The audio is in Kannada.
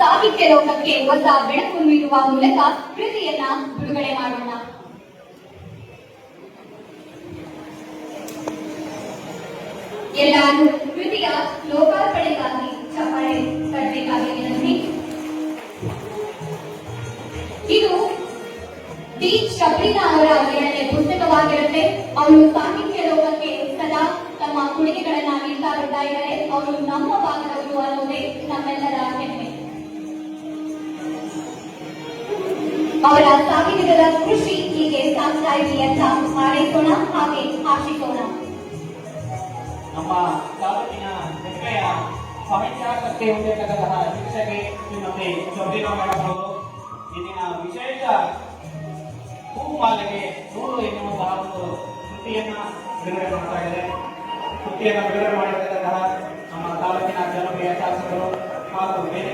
ಸಾಹಿತ್ಯ ಲೋಕಕ್ಕೆ ಹೊಸ ಬೆಳಕು ನೀಡುವ ಮೂಲಕ ಕೃತಿಯನ್ನ ಬಿಡುಗಡೆ ಮಾಡೋಣ. ಎಲ್ಲರೂ ಕೃತಿಯ ಲೋಕಾರ್ಪಣೆಗಾಗಿ ಚಪ್ಪಾಳೆ ತಟ್ಟಬೇಕಾಗಿ ವಿನಂತಿ. ಇದು ಡಿ ಶಬ್ರಿನಾ ಅವರ 2ನೇ ಪುಸ್ತಕವಾಗಿರುತ್ತೆ. ಅವರು ಸಾಹಿತ್ಯ ಲೋಕಕ್ಕೆ ಸದಾ ತಮ್ಮ ಕೊಡುಗೆಗಳನ್ನ ನೀಡ್ತಾ ಇದ್ದಾರೆ. ಅವರು ನಮ್ಮ ಭಾಗದವರು ಅನ್ನೋದೇ ನಮ್ಮೆಲ್ಲರ ಹೆಮ್ಮೆ. ಅವರ ಸಾಹಿತ್ಯದ ಕೃಷಿ ಹೀಗೆ ಸಾಗ್ತಾ ಇರಲಿ ಅಂತ ಹಾರೈಸೋಣ, ಹಾಗೆ ಆಶಿಸೋಣ. ನಮ್ಮ ತಾಲೂಕಿನ ಹೆಮ್ಮೆಯ ಸಾಹಿತ್ಯಾಸಕ್ತಿ ಹೊಂದಿರತಕ್ಕಂತಹ ಶಿಕ್ಷಕಿ ಶ್ರೀಮತಿ ಶಬ್ರಿನಾ ಮೇಡಮ್ ಅವರು ಇಂದಿನ ವಿಶೇಷ ಹೂಮಾಲೆಗೆ ನೂರು ಎನ್ನುವಂತಹ ಒಂದು ಕೃತಿಯನ್ನ ಬಿಡುಗಡೆ ಮಾಡ್ತಾ ಇದ್ದಾರೆ. ಕೃತಿಯನ್ನು ಬಿಡುಗಡೆ ಮಾಡಿರತಕ್ಕಂತಹ ನಮ್ಮ ತಾಲೂಕಿನ ಜನಪ್ರಿಯ ಶಾಸಕರು ಹಾಗೂ ಬೇರೆ